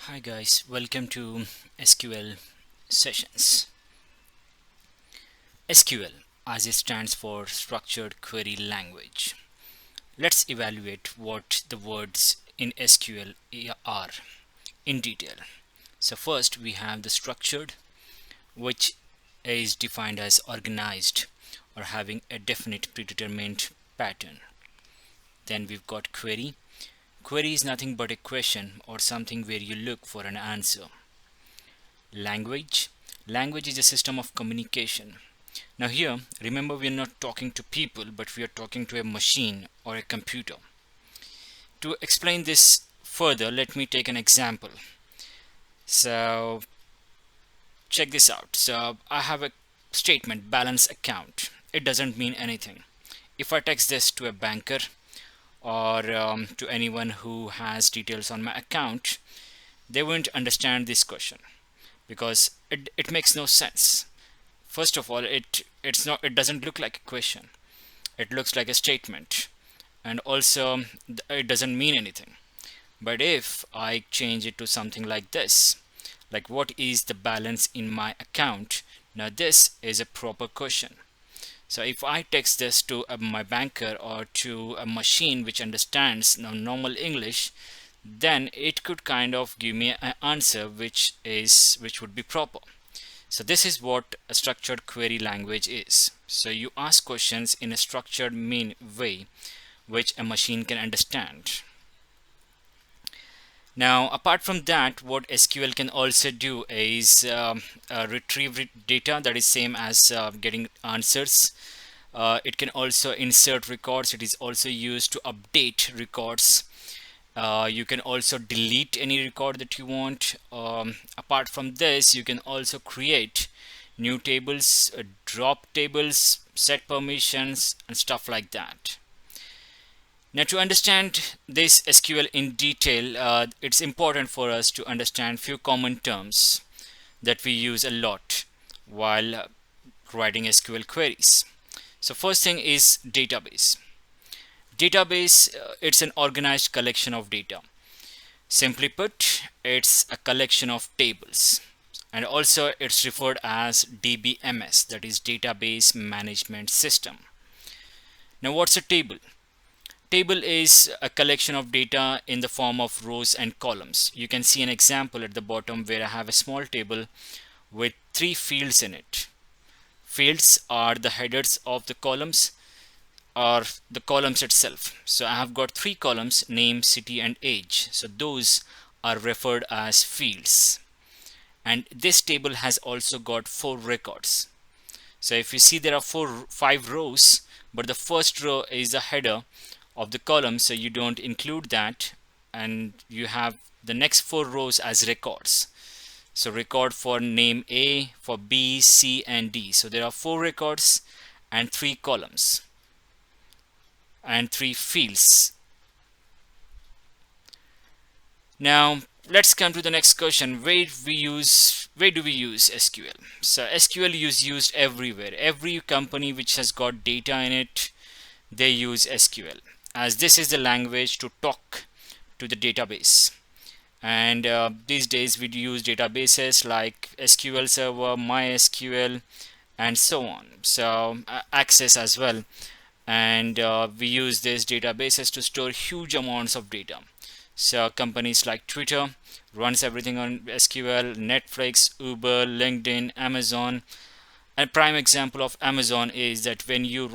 Hi guys, welcome to SQL sessions. SQL, as it stands for Structured Query Language. Let's evaluate what the words in SQL are in detail. So first we have the structured, which is defined as organized or having a definite predetermined pattern. Then we've got query. Query is nothing but a question or something where you look for an answer. Language. Language is a system of communication. Now here, remember, we are not talking to people, but we are talking to a machine or a computer. To explain this further, let me take an example. So check this out. So I have a statement, balance account. It doesn't mean anything. If I text this to a banker or to anyone who has details on my account, they won't understand this question because it makes no sense. First of all, it doesn't look like a question. It looks like a statement, and also it doesn't mean anything. But if I change it to something like this, like what is the balance in my account, now this is a proper question. So if I text this to my banker or to a machine which understands normal English, then it could kind of give me an answer which would be proper. So this is what a structured query language is. So you ask questions in a structured mean way which a machine can understand. Now apart from that, what SQL can also do is retrieve data, that is same as getting answers. It can also insert records. It is also used to update records. You can also delete any record that you want. Apart from this, you can also create new tables, drop tables, set permissions, and stuff like that. Now, to understand this SQL in detail, it's important for us to understand few common terms that we use a lot while writing SQL queries. So first thing is database. Database, it's an organized collection of data. Simply put, it's a collection of tables, and also it's referred as DBMS, that is Database Management System. Now what's a table? Table is a collection of data in the form of rows and columns. You can see an example at the bottom where I have a small table with 3 fields in it. Fields are the headers of the columns or the columns itself. So I have got 3 columns: name, city, and age. So those are referred as fields. And this table has also got 4 records. So if you see, there are 5 rows, but the first row is the header of the column, so you don't include that, and you have the next 4 rows as records. So record for name A, for B, C, and D. So there are 4 records and 3 columns and 3 fields. Now let's come to the next question. Where do we use SQL? So SQL is used everywhere. Every company which has got data in it, they use SQL, as this is the language to talk to the database. And these days we use databases like SQL Server, MySQL, and so on. So Access as well. And we use these databases to store huge amounts of data. So companies like Twitter runs everything on SQL, Netflix, Uber, LinkedIn, Amazon. A prime example of Amazon is that when you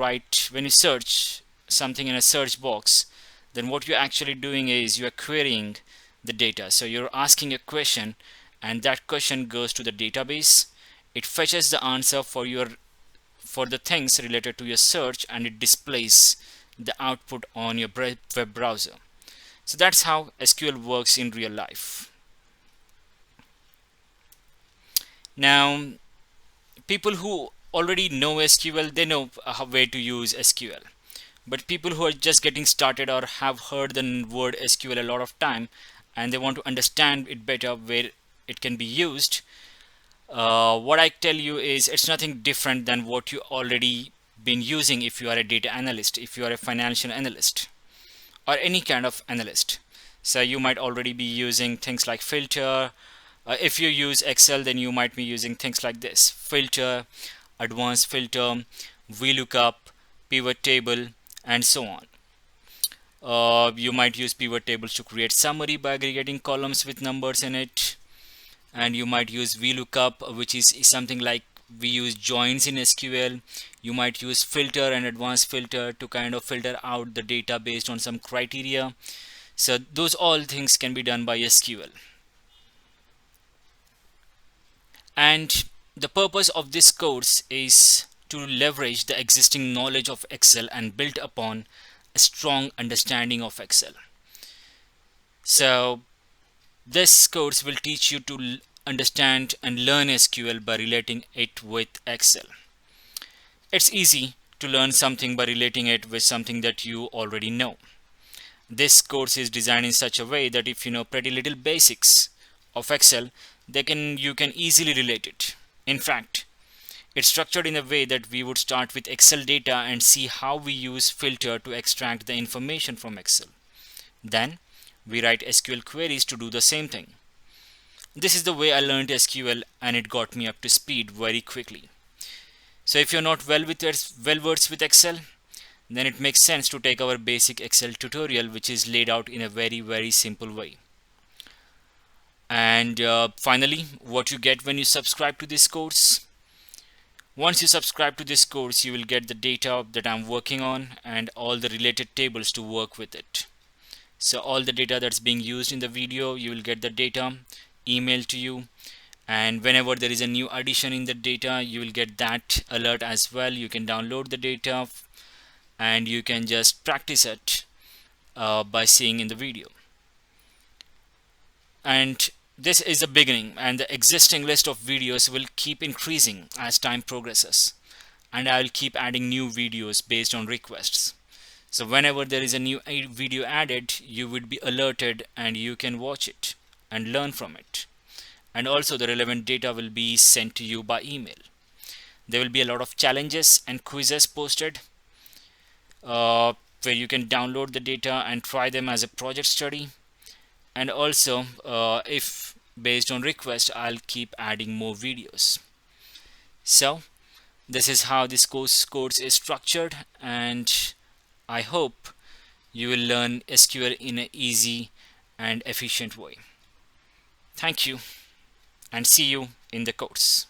search something in a search box, then what you're actually doing is you are querying the data. So you're asking a question, and that question goes to the database. It fetches the answer for the things related to your search, and it displays the output on your web browser. So that's how SQL works in real life. Now, people who already know SQL, they know where to use SQL. But people who are just getting started or have heard the word SQL a lot of time, and they want to understand it better where it can be used, what I tell you is it's nothing different than what you already been using if you are a data analyst, if you are a financial analyst, or any kind of analyst. So you might already be using things like filter. If you use Excel, then you might be using things like this: filter, advanced filter, VLOOKUP, pivot table, and so on. You might use pivot tables to create summary by aggregating columns with numbers in it, and you might use VLOOKUP, which is something like we use joins in SQL. You might use filter and advanced filter to kind of filter out the data based on some criteria. So those all things can be done by SQL. And the purpose of this course is to leverage the existing knowledge of Excel and build upon a strong understanding of Excel. So this course will teach you to understand and learn SQL by relating it with Excel. It's easy to learn something by relating it with something that you already know. This course is designed in such a way that if you know pretty little basics of Excel, you can easily relate it. In fact, it's structured in a way that we would start with Excel data and see how we use filter to extract the information from Excel. Then we write SQL queries to do the same thing. This is the way I learned SQL, and it got me up to speed very quickly. So if you're not well versed with Excel, then it makes sense to take our basic Excel tutorial, which is laid out in a very simple way. And finally, what you get when you subscribe to this course: once you subscribe to this course, you will get the data that I'm working on and all the related tables to work with it. So all the data that's being used in the video, you will get the data emailed to you, and whenever there is a new addition in the data, you will get that alert as well. You can download the data and you can just practice it by seeing in the video. And this is the beginning, and the existing list of videos will keep increasing as time progresses, and I will keep adding new videos based on requests. So whenever there is a new video added, you would be alerted and you can watch it and learn from it. And also the relevant data will be sent to you by email. There will be a lot of challenges and quizzes posted where you can download the data and try them as a project study. And also if based on request, I'll keep adding more videos. So this is how this course is structured, and I hope you will learn SQL in an easy and efficient way. Thank you, and see you in the course.